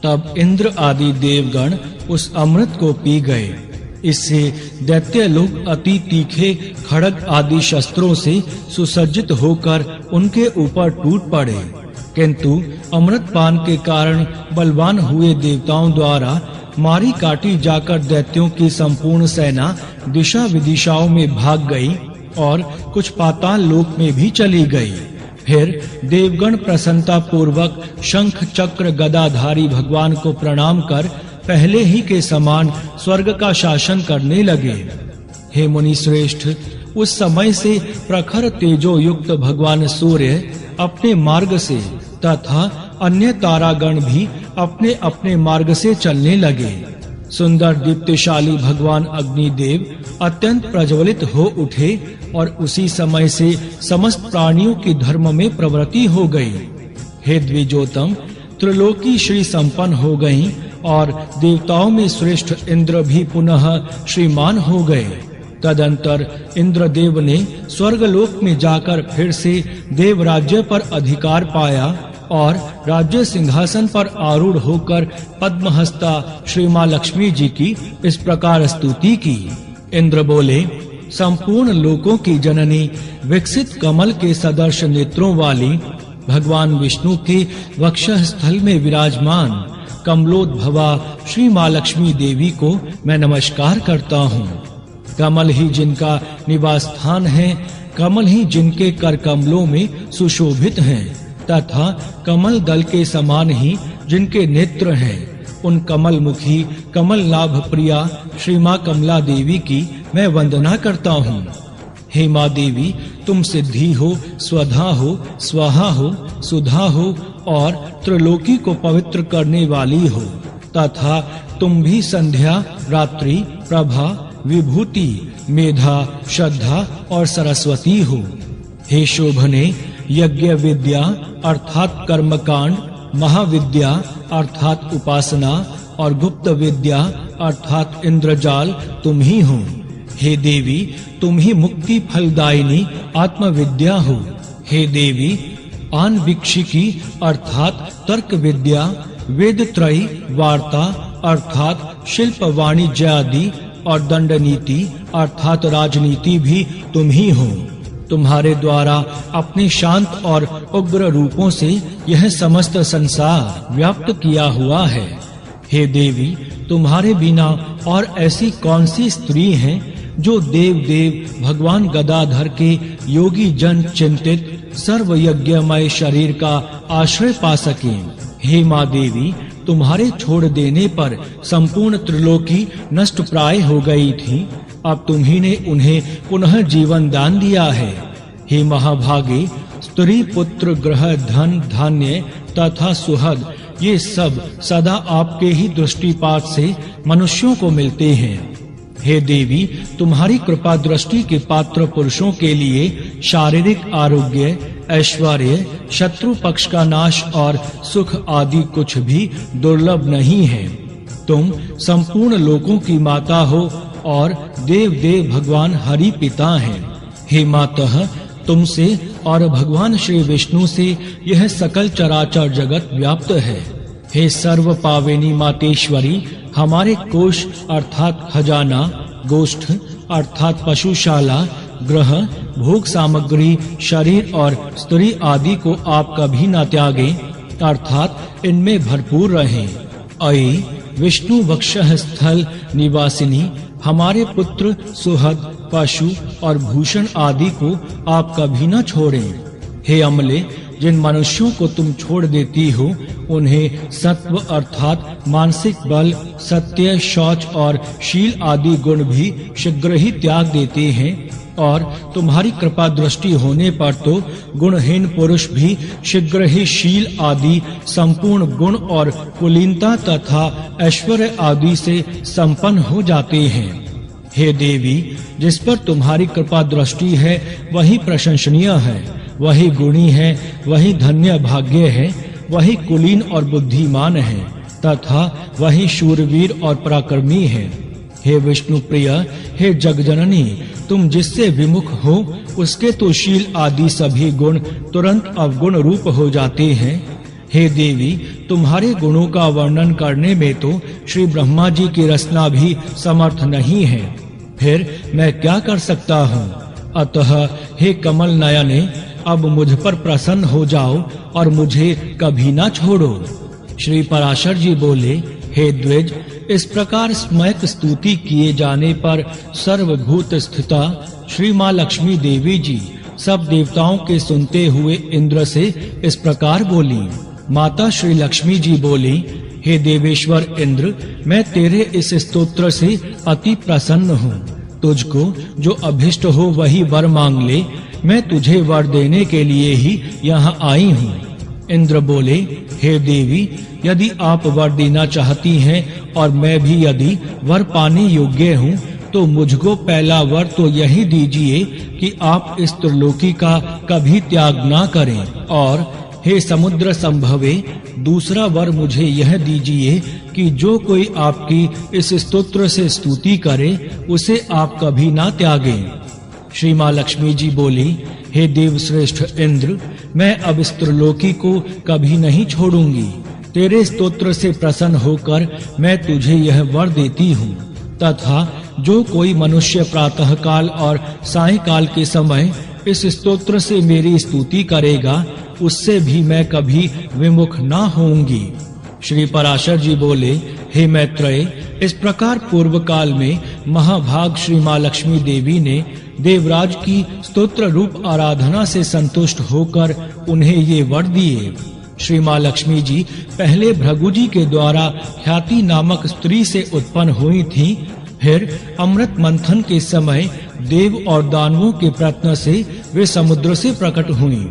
तब इंद्र आदि देवगण उस अमृत को पी गए। इससे दैत्य लोग अति तीखे खड्ग आदि शस्त्रों से सुसज्जित होकर उनके ऊपर टूट पड़े, किंतु अमृत पान के कारण बलवान हुए देवताओं द्वारा मारी काटी जाकर दैत्यों की संपूर्ण सेना दिशा विदिशाओं में भाग गई और कुछ पाताल लोक में भी चली गई। फिर देवगण प्रसन्नता पूर्वक शंख चक्र गदाधारी भगवान को प्रणाम कर पहले ही के समान स्वर्ग का शासन करने लगे। हे मुनि श्रेष्ठ, उस समय से प्रखर तेजो युक्त भगवान सूर्य अपने मार्ग से तथा अन्य तारागण भी अपने अपने मार्ग से चलने लगे। सुंदर दीप्तिशाली भगवान अग्निदेव अत्यंत प्रज्वलित हो उठे और उसी समय से समस्त प्राणियों की धर्म में प्रवृत्ति हो गई। हे द्विजोतम, त्रिलोकी श्री संपन्न हो गईं और देवताओं में श्रेष्ठ इंद्र भी पुनः श्रीमान हो गए। तदंतर इंद्रदेव ने स्वर्गलोक में जाकर फिर से देव राज्य पर अधिकार पाया और राज्य सिंहासन पर आरूढ़ होकर पद्महस्ता श्री मां लक्ष्मी जी की इस प्रकार स्तुति की। इंद्र बोले, संपूर्ण लोकों की जननी, विकसित कमल के सदर्श नेत्रों वाली, भगवान विष्णु के वक्षः स्थल में विराजमान कमलोद्भवा श्री मां लक्ष्मी देवी को मैं नमस्कार करता हूँ। कमल ही जिनका निवास स्थान है, कमल ही जिनके कर कमलों में सुशोभित हैं, तथा कमल दल के समान ही जिनके नेत्र हैं, उन कमल मुखी कमल लाभ प्रिया श्री मां कमला देवी की मैं वंदना करता हूँ। हे मां देवी, तुम सिद्धि हो, स्वधा हो, स्वाहा हो, सुधा हो और त्रिलोकी को पवित्र करने वाली हो, तथा तुम भी संध्या, रात्रि, प्रभा, विभूति, मेधा, श्रद्धा और सरस्वती हो। हे शोभने, यज्ञ विद्या अर्थात कर्मकांड, महाविद्या अर्थात उपासना और गुप्त विद्या अर्थात इंद्रजाल तुम ही हो। हे देवी, तुम ही मुक्ति फलदायिनी आत्मविद्या हो। हे देवी, आन्वीक्षिकी अर्थात तर्क विद्या, वेद त्रयी, वार्ता अर्थात शिल्प वाणिज्य आदि और दंड नीति अर्थात राजनीति भी तुम ही हो। तुम्हारे द्वारा अपने शांत और उग्र रूपों से यह समस्त संसार व्याप्त किया हुआ है। हे देवी, तुम्हारे बिना और ऐसी कौन सी स्त्री है जो देव भगवान गदाधर के योगी जन चिंतित सर्व यज्ञमय शरीर का आश्रय पा सके। हे माँ देवी, तुम्हारे छोड़ देने पर संपूर्ण त्रिलोकी नष्ट प्राय हो गई थी, अब तुम्ही ने उन्हें पुनः जीवन दान दिया है। हे महाभागे, स्त्री पुत्र ग्रह धन धान्य तथा सुहद ये सब सदा आपके ही दृष्टिपात से मनुष्यों को मिलते हैं। हे देवी, तुम्हारी कृपा दृष्टि के पात्र पुरुषों के लिए शारीरिक आरोग्य, ऐश्वर्य, शत्रु पक्ष का नाश और सुख आदि कुछ भी दुर्लभ नहीं है। तुम संपूर्ण लोकों की माता हो और देव भगवान हरि पिता हैं। हे मातः, तुमसे और भगवान श्री विष्णु से यह सकल चराचर जगत व्याप्त है। हे सर्व पाविनी मातेश्वरी, हमारे कोष अर्थात खजाना, गोष्ठ अर्थात पशुशाला, ग्रह, भोग सामग्री, शरीर और स्त्री आदि को आप कभी न त्यागें, अर्थात इनमें भरपूर रहें। अयि विष्णु वक्षः स्थल निवासिनी, हमारे पुत्र, सुहद, पशु और भूषण आदि को आप कभी न छोड़ें। हे अमले, जिन मनुष्यों को तुम छोड़ देती हो, उन्हें सत्व अर्थात मानसिक बल, सत्य, शौच और शील आदि गुण भी शीघ्र ही त्याग देते हैं, और तुम्हारी कृपा दृष्टि होने पर तो गुणहीन पुरुष भी शीघ्र ही शील आदि संपूर्ण गुण और कुलीनता तथा ऐश्वर्य आदि से संपन्न हो जाते हैं। हे देवी, जिस पर तुम्हारी कृपा दृष्टि है वही प्रशंसनीय है, वही गुणी है, वही धन्य भाग्य है, वही कुलीन और बुद्धिमान है तथा वही शूरवीर और पराक्रमी है। हे विष्णु प्रिय, हे जगजननी, तुम जिससे विमुख हो उसके तो शील आदि सभी गुण तुरंत अवगुण रूप हो जाते हैं। हे देवी, तुम्हारे गुणों का वर्णन करने में तो श्री ब्रह्मा जी की रचना भी समर्थ नहीं है, फिर मैं क्या कर सकता हूँ। अतः हे कमल नयने, अब मुझ पर प्रसन्न हो जाओ और मुझे कभी ना छोड़ो। श्री पराशर जी बोले, हे द्विज, इस प्रकार स्मयक स्तुति किए जाने पर सर्वभूत स्थिता श्री माँ लक्ष्मी देवी जी सब देवताओं के सुनते हुए इंद्र से इस प्रकार बोली। माता श्री लक्ष्मी जी बोली, हे देवेश्वर इंद्र, मैं तेरे इस स्तोत्र से अति प्रसन्न हूँ। तुझको जो अभिष्ट हो वही वर मांग ले, मैं तुझे वर देने के लिए ही यहाँ आई हूँ। इंद्र बोले, हे देवी, यदि आप वर देना चाहती हैं और मैं भी यदि वर पाने योग्य हूँ, तो मुझको पहला वर तो यही दीजिए कि आप इस त्रिलोकी का कभी त्याग ना करें, और हे समुद्र संभवे, दूसरा वर मुझे यह दीजिए कि जो कोई आपकी इस स्तोत्र से स्तुति करे उसे आप कभी ना त्यागें। श्री माँ लक्ष्मी जी बोली, हे देव श्रेष्ठ इंद्र, मैं अब इस त्रिलोकी को कभी नहीं छोड़ूंगी। तेरे स्तोत्र से प्रसन्न होकर मैं तुझे यह वर देती हूँ, तथा जो कोई मनुष्य प्रातः काल और सायंकाल के समय इस स्तोत्र से मेरी स्तुति करेगा, उससे भी मैं कभी विमुख ना होऊंगी। श्री पराशर जी बोले, हे मैत्रेय, इस प्रकार पूर्व काल में महाभाग श्री माँ लक्ष्मी देवी ने देवराज की स्तोत्र रूप आराधना से संतुष्ट होकर उन्हें ये वर दिए। श्री माँ लक्ष्मी जी पहले भृगु जी के द्वारा ख्याति नामक स्त्री से उत्पन्न हुई थीं, फिर अमृत मंथन के समय देव और दानवों के प्रयत्न से वे समुद्र से प्रकट हुईं।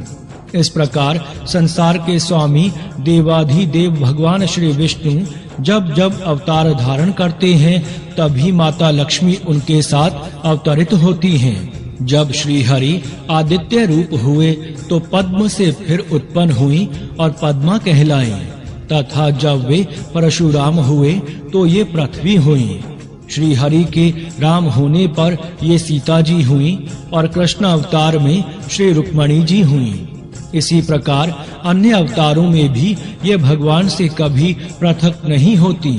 इस प्रकार संसार के स्वामी देवाधिदेव भगवान श्री विष्णु जब जब अवतार धारण करते हैं, तभी माता लक्ष्मी उनके साथ अवतरित होती हैं। जब श्री हरि आदित्य रूप हुए तो पद्म से फिर उत्पन्न हुई और पद्मा कहलाईं, तथा जब वे परशुराम हुए तो ये पृथ्वी हुई। श्री हरि के राम होने पर ये सीता जी हुई और कृष्ण अवतार में श्री रुक्मणी जी हुई। इसी प्रकार अन्य अवतारों में भी ये भगवान से कभी पृथक नहीं होती।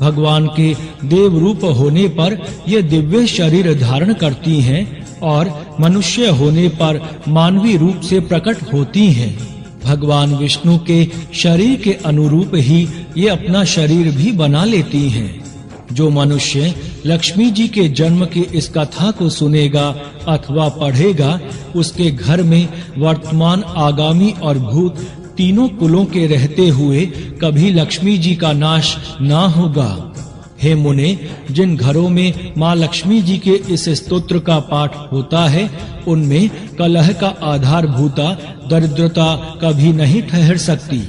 भगवान के देव रूप होने पर ये दिव्य शरीर धारण करती हैं और मनुष्य होने पर मानवी रूप से प्रकट होती हैं। भगवान विष्णु के शरीर के अनुरूप ही ये अपना शरीर भी बना लेती हैं। जो मनुष्य लक्ष्मी जी के जन्म की इस कथा को सुनेगा अथवा पढ़ेगा, उसके घर में वर्तमान, आगामी और भूत तीनों कुलों के रहते हुए कभी लक्ष्मी जी का नाश ना होगा। हे मुने, जिन घरों में माँ लक्ष्मी जी के इस स्तोत्र का पाठ होता है, उनमें कलह का आधार भूता दरिद्रता कभी नहीं ठहर सकती।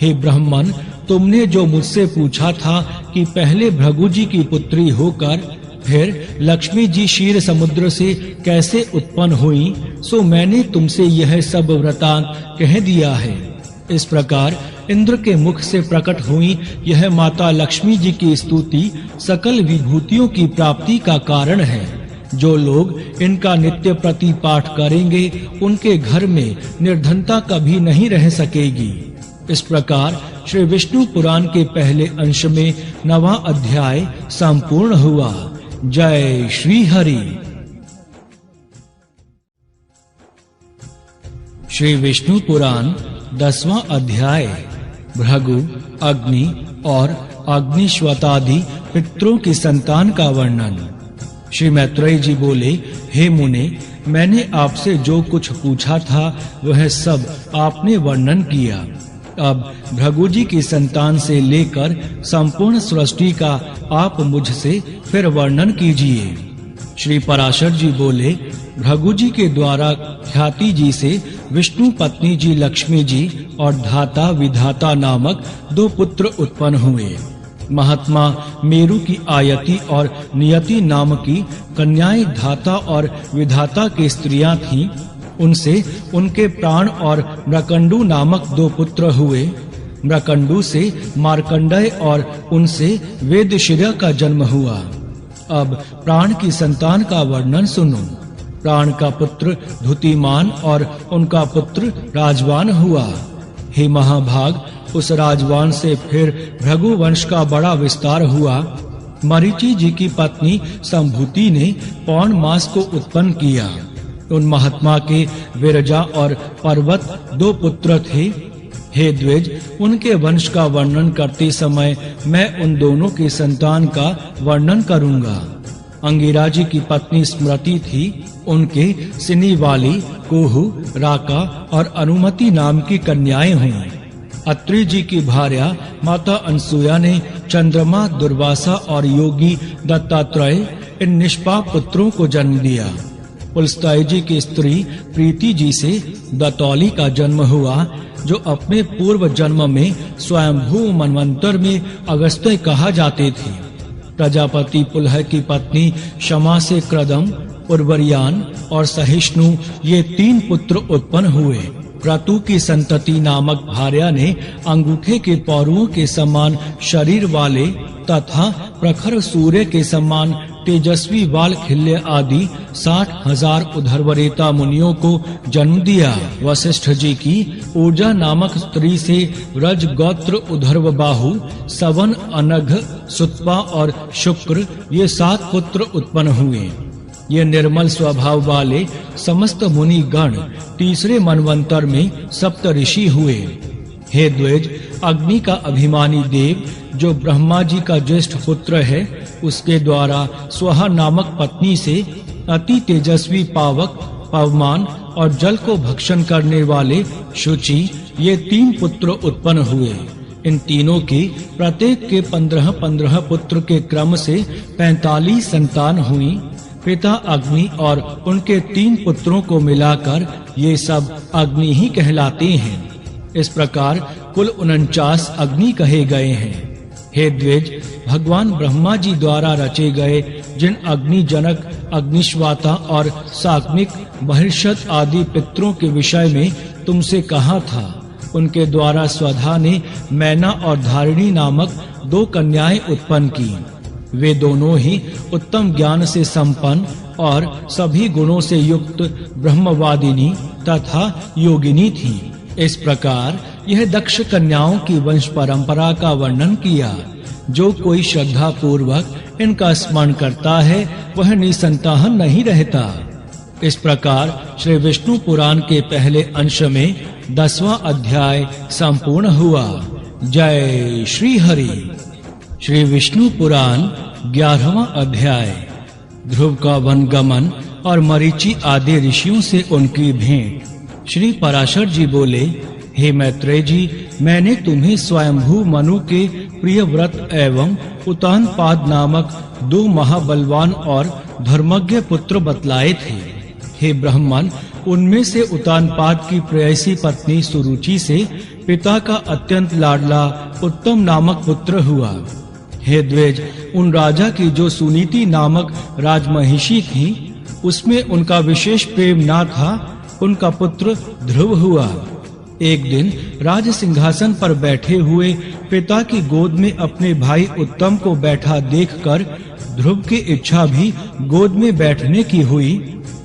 हे ब्राह्मण, तुमने जो मुझसे पूछा था कि पहले भृगु जी की पुत्री होकर फिर लक्ष्मी जी क्षीर समुद्र से कैसे उत्पन्न हुई, सो मैंने तुमसे यह सब वृतांत कह दिया है। इस प्रकार इंद्र के मुख से प्रकट हुई यह माता लक्ष्मी जी की स्तुति सकल विभूतियों की प्राप्ति का कारण है। जो लोग इनका नित्य प्रति पाठ करेंगे, उनके घर में निर्धनता कभी नहीं रह सकेगी। इस प्रकार श्री विष्णु पुराण के पहले अंश में 9वां अध्याय संपूर्ण हुआ। जय श्री हरि। श्री विष्णु पुराण 10वां अध्याय भृगु, अग्नि और अग्निश्वतादि पितरों की संतान का वर्णन। श्री मैत्रेय जी बोले, हे मुने, मैंने आपसे जो कुछ पूछा था वह सब आपने वर्णन किया। अब भृगु जी की संतान से लेकर संपूर्ण सृष्टि का आप मुझसे फिर वर्णन कीजिए। श्री पराशर जी बोले, भृगु जी के द्वारा ख्याति जी से विष्णु पत्नी जी लक्ष्मी जी और धाता विधाता नामक 2 पुत्र उत्पन्न हुए। महात्मा मेरु की आयति और नियति नाम की कन्याएं धाता और विधाता की स्त्रियां थीं। उनसे उनके प्राण और मृकंडु नामक 2 पुत्र हुए। मृकंडु से मार्कंडेय और उनसे वेदशिरा का जन्म हुआ। अब प्राण की संतान का वर्णन सुनो। प्राण का पुत्र धुतिमान और उनका पुत्र राजवान हुआ। हे महाभाग, उस राजवान से फिर भृगु वंश का बड़ा विस्तार हुआ। मरीचि जी की पत्नी संभूति ने पौन मास को उत्पन्न किया। उन महात्मा के विरजा और पर्वत 2 पुत्र थे। हे द्विज, उनके वंश का वर्णन करते समय मैं उन दोनों के संतान का वर्णन करूंगा। अंगिरा जी की पत्नी स्मृति थी। उनके सिनीवाली, कोहु, राका और अनुमति नाम की कन्याएं हुई। अत्रि जी की भार्या माता अनसुया ने चंद्रमा, दुर्वासा और योगी दत्तात्रेय इन निष्पाप पुत्रों को जन्म दिया। पुलस्त्य जी की स्त्री प्रीति जी से दतौली का जन्म हुआ, जो अपने पूर्व जन्म में स्वयंभू मनवंतर में अगस्त्य कहा जाते थे। प्रजापति पुलह की पत्नी क्षमा से क्रदम, उर्वरियान और सहिष्णु ये 3 पुत्र उत्पन्न हुए। क्रतु की संतति नामक भार्या ने अंगूठे के पौरुओं के समान शरीर वाले तथा प्रखर सूर्य के समान तेजस्वी बाल खिल्य आदि 60,000 उधर्वरेता मुनियों को जन्म दिया। वशिष्ठ जी की ऊर्जा नामक स्त्री से व्रज गोत्र उधर्व बाहु, सवन, अनघ, सुत्पा और शुक्र ये 7 पुत्र उत्पन्न हुए। ये निर्मल स्वभाव वाले समस्त मुनि गण तीसरे मनवंतर में सप्त ऋषि हुए। हे द्विज, अग्नि का अभिमानी देव जो ब्रह्मा जी का ज्येष्ठ पुत्र है, उसके द्वारा स्वाहा नामक पत्नी से अति तेजस्वी पावक, पवमान और जल को भक्षण करने वाले शुचि ये 3 पुत्र उत्पन्न हुए। इन तीनों के प्रत्येक के 15-15 पुत्र के क्रम से 45 संतान हुई। पिता अग्नि और उनके 3 पुत्रों को मिलाकर ये सब अग्नि ही कहलाते हैं। इस प्रकार कुल 49 अग्नि कहे गए हैं। हे द्विज, भगवान ब्रह्मा जी द्वारा रचे गए जिन अग्नि जनक, अग्निश्वाता और साग्निक, बहिर्षद आदि पितरों के विषय में तुमसे कहा था, उनके द्वारा स्वधा ने मैना और धारिणी नामक 2 कन्याएं उत्पन्न की। वे दोनों ही उत्तम ज्ञान से संपन्न और सभी गुणों से युक्त ब्रह्मवादिनी तथा योगिनी थीं। इस प्रकार यह दक्ष कन्याओं की वंश परंपरा का वर्णन किया। जो कोई श्रद्धा पूर्वक इनका स्मरण करता है वह निसंतान नहीं रहता। इस प्रकार श्री विष्णु पुराण के पहले अंश में 10वां अध्याय संपूर्ण हुआ। जय श्री हरि। श्री विष्णु पुराण 11वां अध्याय। ध्रुव का वनगमन और मरीचि आदि ऋषियों से उनकी भेंट। श्री पराशर जी बोले, हे मैत्रेय जी, मैंने तुम्हें स्वयंभू मनु के प्रिय व्रत एवं उतानपाद नामक 2 महाबलवान और धर्मज्ञ पुत्र बतलाए थे। हे ब्राह्मण, उनमें से उतानपाद की प्रेयसी पत्नी सुरुचि से पिता का अत्यंत लाडला उत्तम नामक पुत्र हुआ। हे द्विज, उन राजा की जो सुनीति नामक राजमहिषी थी, उसमें उनका विशेष प्रेम ना था। उनका पुत्र ध्रुव हुआ। एक दिन राज सिंहासन पर बैठे हुए पिता की गोद में अपने भाई उत्तम को बैठा देखकर ध्रुव की इच्छा भी गोद में बैठने की हुई,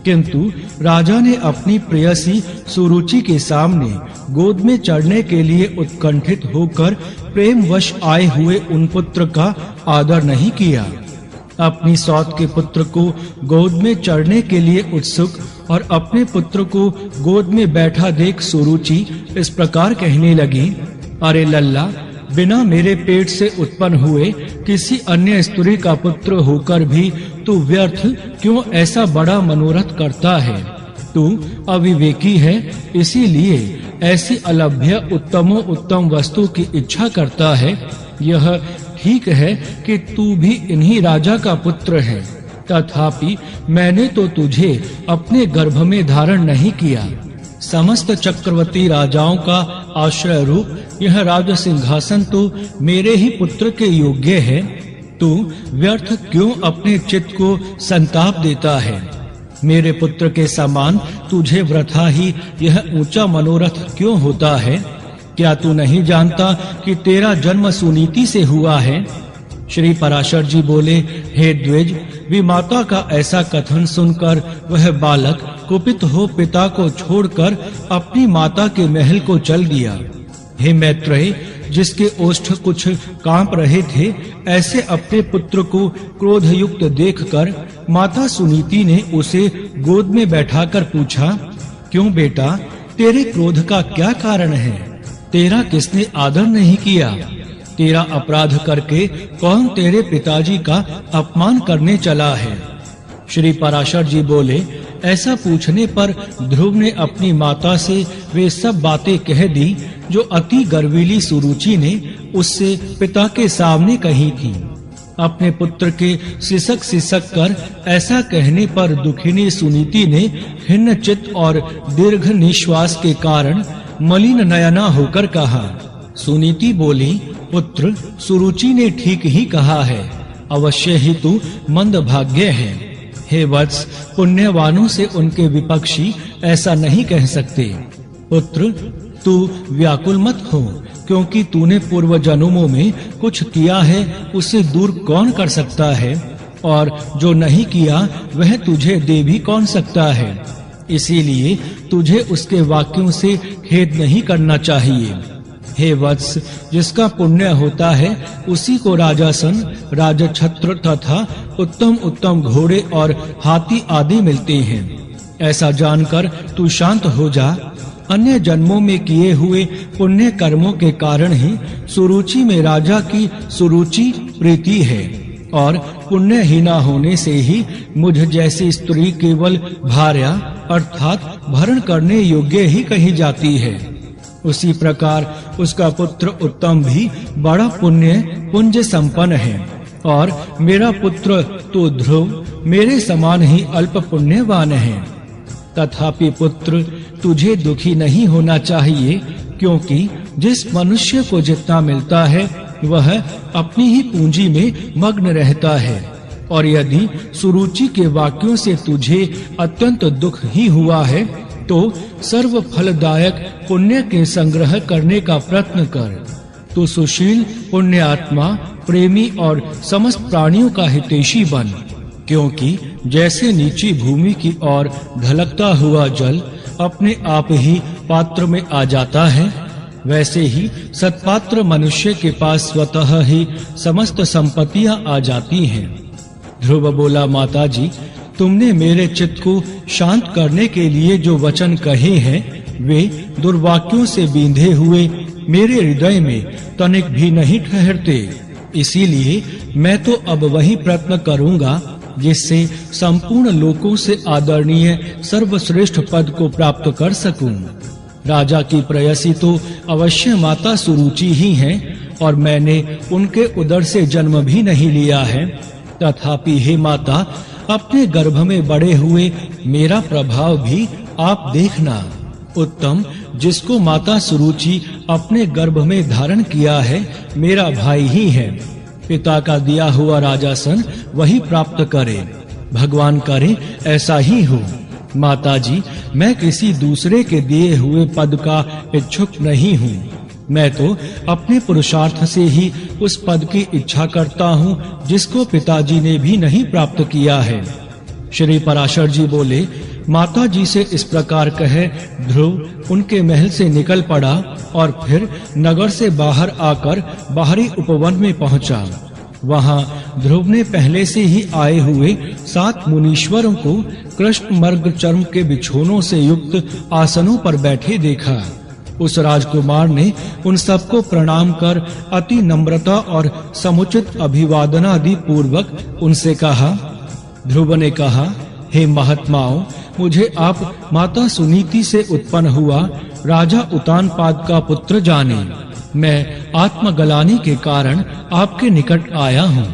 किंतु राजा ने अपनी प्रेयसी सुरुचि के सामने गोद में चढ़ने के लिए उत्कंठित होकर प्रेमवश आए हुए उन पुत्र का आदर नहीं किया। अपनी सौत के पुत्र को गोद में चढ़ने के लिए उत्सुक और अपने पुत्र को गोद में बैठा देख सुरुचि इस प्रकार कहने लगी, अरे लल्ला, बिना मेरे पेट से उत्पन्न हुए किसी अन्य स्त्री का पुत्र होकर भी तू व्यर्थ क्यों ऐसा बड़ा मनोरथ करता है? तू अविवेकी है, इसीलिए ऐसी अलभ्य उत्तमों उत्तम वस्तु की इच्छा करता है। यह ठीक है कि तू भी इन्हीं राजा का पुत्र है, तथापि मैंने तो तुझे अपने गर्भ में धारण नहीं किया। समस्त चक्रवर्ती राजाओं का आश्रय रूप यह राज सिंहासन तो मेरे ही पुत्र के योग्य है। तू व्यर्थ क्यों अपने चित्त को संताप देता है? मेरे पुत्र के समान तुझे वृथा ही यह ऊंचा मनोरथ क्यों होता है? क्या तू नहीं जानता कि तेरा जन्म सुनीति से हुआ है? श्री पराशर जी बोले, हे द्विज, विमाता का ऐसा कथन सुनकर वह बालक कुपित हो पिता को छोड़कर अपनी माता के महल को चल दिया। हे मैत्रेय, जिसके ओष्ठ कुछ कांप रहे थे, ऐसे अपने पुत्र को क्रोधयुक्त देखकर माता सुनीति ने उसे गोद में बैठाकर पूछा, क्यों बेटा, तेरे क्रोध का क्या कारण है? तेरा किसने आदर नहीं किया? तेरा अपराध करके कौन तेरे पिताजी का अपमान करने चला है? श्री पराशर जी बोले, ऐसा पूछने पर ध्रुव ने अपनी माता से वे सब बातें कह दी जो अति गर्वीली सुरुचि ने उससे पिता के सामने कही थी। अपने पुत्र के सिसक कर ऐसा कहने पर दुखिनी सुनीति ने खिन्न चित्त और दीर्घ निश्वास के कारण मलिन नयना होकर कहा। सुनीति बोली, पुत्र, सुरुचि ने ठीक ही कहा है, अवश्य ही तू मंदभाग्य है। हे वत्स, पुण्यवानों से उनके विपक्षी ऐसा नहीं कह सकते। पुत्र, तू व्याकुल मत हो, क्योंकि तूने पूर्व जन्मों में कुछ किया है उसे दूर कौन कर सकता है, और जो नहीं किया वह तुझे दे भी कौन सकता है। इसीलिए तुझे उसके वाक्यों से खेद नहीं करना चाहिए। हे वत्स, जिसका पुण्य होता है उसी को राजासन, राजछत्र तथा उत्तम उत्तम घोड़े और हाथी आदि मिलते हैं। ऐसा जानकर तू शांत हो जा। अन्य जन्मों में किए हुए पुण्य कर्मों के कारण ही सुरुचि में राजा की सुरुचि प्रीति है, और पुण्यहीना होने से ही मुझ जैसी स्त्री केवल भार्या अर्थात भरण करने योग्य ही कही जाती है। उसी प्रकार उसका पुत्र उत्तम भी बड़ा पुंज संपन्न है, और मेरा पुत्र तो ध्रुव मेरे समान ही अल्प पुण्यवान है। तथापि पुत्र, तुझे दुखी नहीं होना चाहिए, क्योंकि जिस मनुष्य को जितना मिलता है वह अपनी ही पूंजी में मग्न रहता है, और यदि सुरुचि के वाक्यों से तुझे अत्यंत दुख ही हुआ है तो सर्व फलदायक पुण्य के संग्रह करने का प्रयत्न कर। तू सुशील, पुण्य आत्मा, प्रेमी और समस्त प्राणियों का हितैषी बन, क्योंकि जैसे नीची भूमि की ओर ढलकता हुआ जल अपने आप ही पात्र में आ जाता है, वैसे ही सत्पात्र मनुष्य के पास स्वतः ही समस्त संपत्तियां आ जाती हैं। ध्रुव बोला, माताजी, तुमने मेरे चित्त को शांत करने के लिए जो वचन कहे हैं वे दुर्वाक्यों से बींधे हुए मेरे हृदय में तनिक भी नहीं ठहरते। इसीलिए मैं तो अब वही प्रयत्न करूंगा जिससे संपूर्ण लोकों से आदरणीय सर्वश्रेष्ठ पद को प्राप्त कर सकूं। राजा की प्रेयसी तो अवश्य माता सुरुचि ही हैं, और मैंने उनके उदर से जन्म भी नहीं लिया है। तथापि हे माता, अपने गर्भ में बड़े हुए मेरा प्रभाव भी आप देखना। उत्तम, जिसको माता सुरुचि अपने गर्भ में धारण किया है मेरा भाई ही है। पिता का दिया हुआ राजासन वही प्राप्त करे। भगवान करे ऐसा ही हो। माताजी, मैं किसी दूसरे के दिए हुए पद का इच्छुक नहीं हूँ। मैं तो अपने पुरुषार्थ से ही उस पद की इच्छा करता हूँ जिसको पिताजी ने भी नहीं प्राप्त किया है। श्री पराशर जी बोले, माता जी से इस प्रकार कहे ध्रुव उनके महल से निकल पड़ा और फिर नगर से बाहर आकर बाहरी उपवन में पहुंचा। वहां ध्रुव ने पहले से ही आए हुए 7 मुनीश्वरों को कृष्ण मर्ग चर्म के बिछोनों से युक्त आसनों पर बैठे देखा। उस राजकुमार ने उन सबको प्रणाम कर अति नम्रता और समुचित अभिवादनादि पूर्वक उनसे कहा। ध्रुव ने कहा, हे महात्माओं, मुझे आप माता सुनीति से उत्पन्न हुआ राजा उतानपाद का पुत्र जाने। मैं आत्मगलानी के कारण आपके निकट आया हूँ।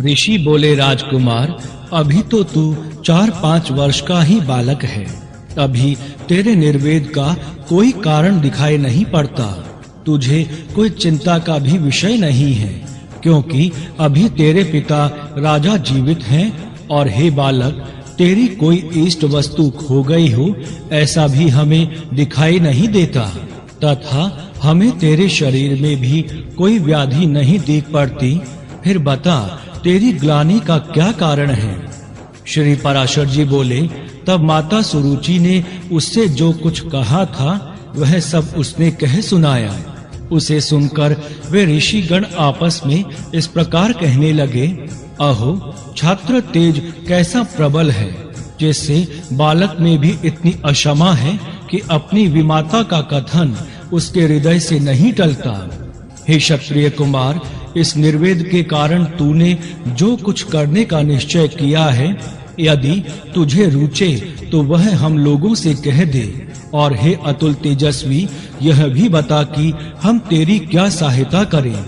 ऋषि बोले, राजकुमार, अभी तो तू 4-5 वर्ष का ही बालक है। अभी तेरे निर्वेद का कोई कारण दिखाई नहीं पड़ता। तुझे कोई चिंता का भी विषय नहीं है, क्योंकि अभी तेरे पिता राजा जीवित हैं, और हे बालक, तेरी कोई इष्ट वस्तु खो गई हो ऐसा भी हमें दिखाई नहीं देता, तथा हमें तेरे शरीर में भी कोई व्याधि नहीं दिख पड़ती। फिर बता, तेरी ग्लानि का क्या कारण है? श्री पराशर जी बोले, तब माता सुरुचि ने उससे जो कुछ कहा था वह सब उसने कह सुनाया। उसे सुनकर वे ऋषिगण आपस में इस प्रकार कहने लगे, अहो, छात्र तेज कैसा प्रबल है, जिससे बालक में भी इतनी अक्षमा है कि अपनी विमाता का कथन उसके हृदय से नहीं टलता। हे क्षत्रिय कुमार, इस निर्वेद के कारण तूने जो कुछ करने का निश्चय किया है, यदि तुझे रुचे तो वह हम लोगों से कह दे। और हे अतुल तेजस्वी, यह भी बता कि हम तेरी क्या सहायता करें,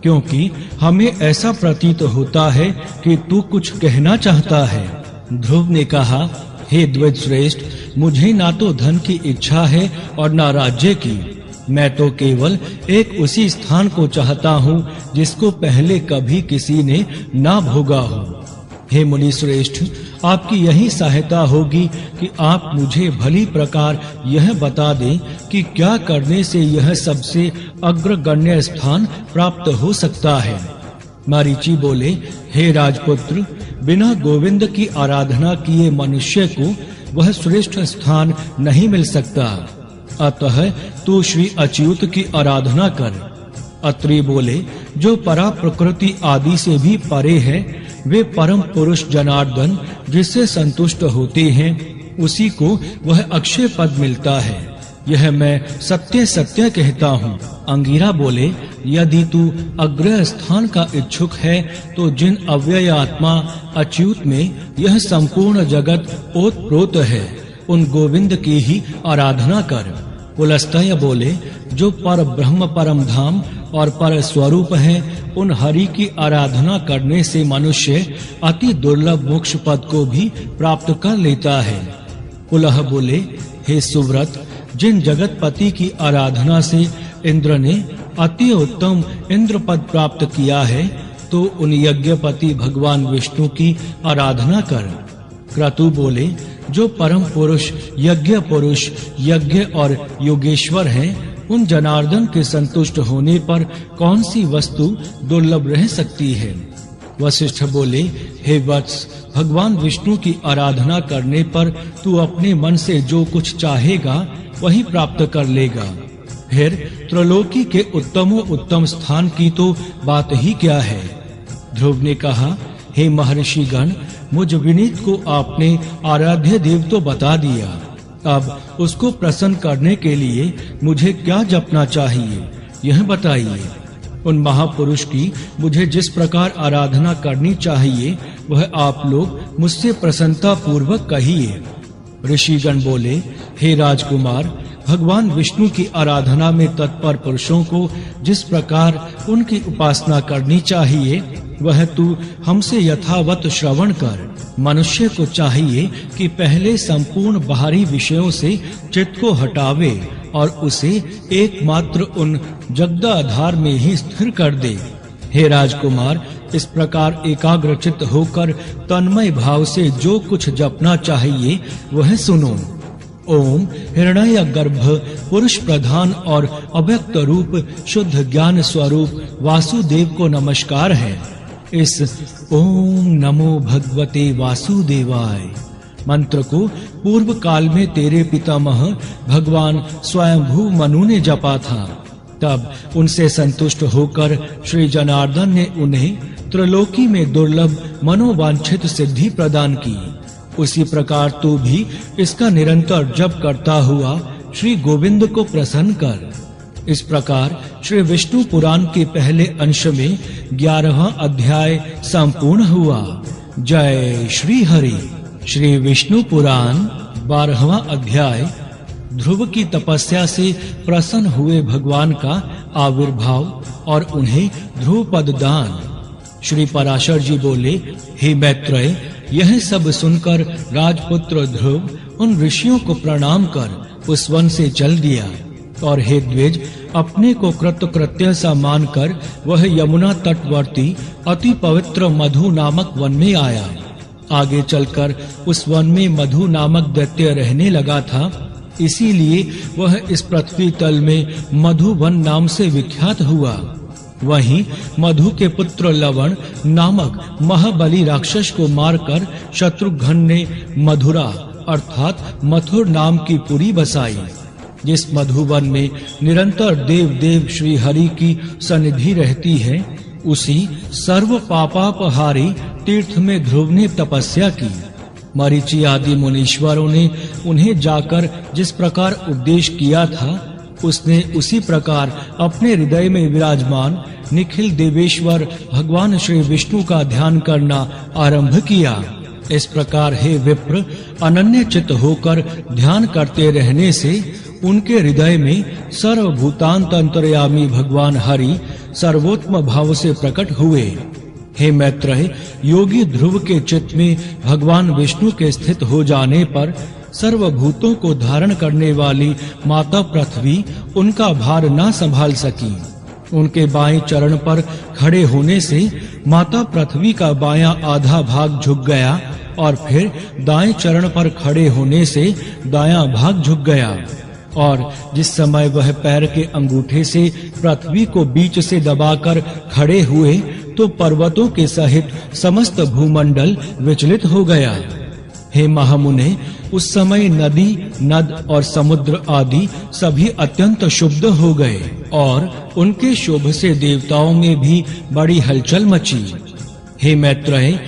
क्योंकि हमें ऐसा प्रतीत होता है कि तू कुछ कहना चाहता है। ध्रुव ने कहा, हे द्विज श्रेष्ठ, मुझे ना तो धन की इच्छा है और ना राज्य की। मैं तो केवल एक उसी स्थान को चाहता हूँ जिसको पहले कभी किसी ने ना भोगा हो। हे मुनि श्रेष्ठ, आपकी यही सहायता होगी कि आप मुझे भली प्रकार यह बता दें कि क्या करने से यह सबसे अग्रगण्य स्थान प्राप्त हो सकता है। मरीचि बोले, हे राजपुत्र, बिना गोविंद की आराधना किए मनुष्य को वह श्रेष्ठ स्थान नहीं मिल सकता। अतः तू श्री अच्युत की आराधना कर। अत्रि बोले, जो परा प्रकृति आदि से भी परे है, वे परम पुरुष जनार्दन जिससे संतुष्ट होते हैं, उसी को वह अक्षय पद मिलता है। यह मैं सत्य सत्य कहता हूँ। अंगिरा बोले, यदि तू अग्रह स्थान का इच्छुक है तो जिन अव्यय आत्मा अच्युत में यह संपूर्ण जगत ओतप्रोत है, उन गोविंद की ही आराधना कर। पुलस्त्य बोले, जो पर ब्रह्म परम धाम और पर स्वरूप है, उन हरि की आराधना करने से मनुष्य अति दुर्लभ मोक्ष पद को भी प्राप्त कर लेता है। पुलह बोले, हे सुव्रत, जिन जगतपति की आराधना से इंद्र ने अति उत्तम इंद्र पद प्राप्त किया है, तो उन यज्ञपति भगवान विष्णु की आराधना कर। क्रतु बोले, जो परम पुरुष यज्ञ और योगेश्वर हैं, उन जनार्दन के संतुष्ट होने पर कौन सी वस्तु दुर्लभ रह सकती है। वशिष्ठ बोले, हे वत्स, भगवान विष्णु की आराधना करने पर तू अपने मन से जो कुछ चाहेगा वही प्राप्त कर लेगा। फिर त्रिलोकी के उत्तम स्थान की तो बात ही क्या है। ध्रुव ने कहा, हे महर्षिगण, मुझ विनीत को आपने आराध्य देव तो बता दिया। अब उसको प्रसन्न करने के लिए मुझे क्या जपना चाहिए, यह बताइए। उन महापुरुष की मुझे जिस प्रकार आराधना करनी चाहिए, वह आप लोग मुझसे प्रसन्नता पूर्वक कहिए। ऋषिगण बोले, हे राजकुमार, भगवान विष्णु की आराधना में तत्पर पुरुषों को जिस प्रकार उनकी उपासना करनी चाहिए, वह तू हमसे यथावत श्रवण कर। मनुष्य को चाहिए कि पहले संपूर्ण बाहरी विषयों से चित्त को हटावे और उसे एकमात्र उन जगदाधार में ही स्थिर कर दे। हे राजकुमार, इस प्रकार एकाग्रचित्त होकर तन्मय भाव से जो कुछ जपना चाहिए वह सुनो। ओम हिरण्य गर्भ पुरुष प्रधान और अव्यक्त रूप शुद्ध ज्ञान स्वरूप वासुदेव को नमस्कार है। इस ओम नमो भगवते वासुदेवाय मंत्र को पूर्व काल में तेरे पितामह भगवान स्वयंभू मनु ने जपा था। तब उनसे संतुष्ट होकर श्री जनार्दन ने उन्हें त्रिलोकी में दुर्लभ मनोवांछित सिद्धि प्रदान की। उसी प्रकार तू भी इसका निरंतर जप करता हुआ श्री गोविंद को प्रसन्न कर। इस प्रकार श्री विष्णु पुराण के पहले अंश में 11वां अध्याय संपूर्ण हुआ। जय श्री हरि। श्री विष्णु पुराण 12वां अध्याय। ध्रुव की तपस्या से प्रसन्न हुए भगवान का आविर्भाव और उन्हें ध्रुव पद दान। श्री पराशर जी बोले, हे मैत्रेय, यह सब सुनकर राजपुत्र ध्रुव उन ऋषियों को प्रणाम कर उस वन से चल दिया और हे द्विज, अपने को कृतकृत्य सा मानकर वह यमुना तटवर्ती अति पवित्र मधु नामक वन में आया। आगे चलकर उस वन में मधु नामक दैत्य रहने लगा था, इसीलिए वह इस पृथ्वी तल में मधुवन नाम से विख्यात हुआ। वहीं मधु के पुत्र लवण नामक महाबली राक्षस को मारकर शत्रुघ्न ने मधुरा अर्थात मथुर नाम की पुरी बसाई। जिस मधुवन में निरंतर देव देव श्री हरि की सन्निधि रहती है, उसी सर्व पापापहारी तीर्थ में ध्रुव ने तपस्या की। मरीचि आदि मुनीश्वरों ने उन्हें जाकर जिस प्रकार उपदेश किया था, उसने उसी प्रकार अपने हृदय में विराजमान निखिल देवेश्वर भगवान श्री विष्णु का ध्यान करना आरंभ किया। इस प्रकार हे विप्र, अनन्य चित्त होकर ध्यान करते रहने से उनके हृदय में सर्वभूतांत अंतर्यामी भगवान हरि सर्वोत्तम भाव से प्रकट हुए। हे मैत्रेय, योगी ध्रुव के चित्त में भगवान विष्णु के स्थित हो जाने पर सर्वभूतों को धारण करने वाली माता पृथ्वी उनका भार न संभाल सकी। उनके बाएं चरण पर खड़े होने से माता पृथ्वी का बायां आधा भाग झुक गया और फिर दाएं चरण पर खड़े होने से दायां भाग झुक गया। और जिस समय वह पैर के अंगूठे से पृथ्वी को बीच से दबाकर खड़े हुए, तो पर्वतों के सहित समस्त भूमंडल विचलित हो गया। हे महामुने, उस समय नदी, नद और समुद्र आदि सभी अत्यंत शुद्ध हो गए और उनके शोभ से देवताओं में भी बड़ी हलचल मची। हे मैत्रेय,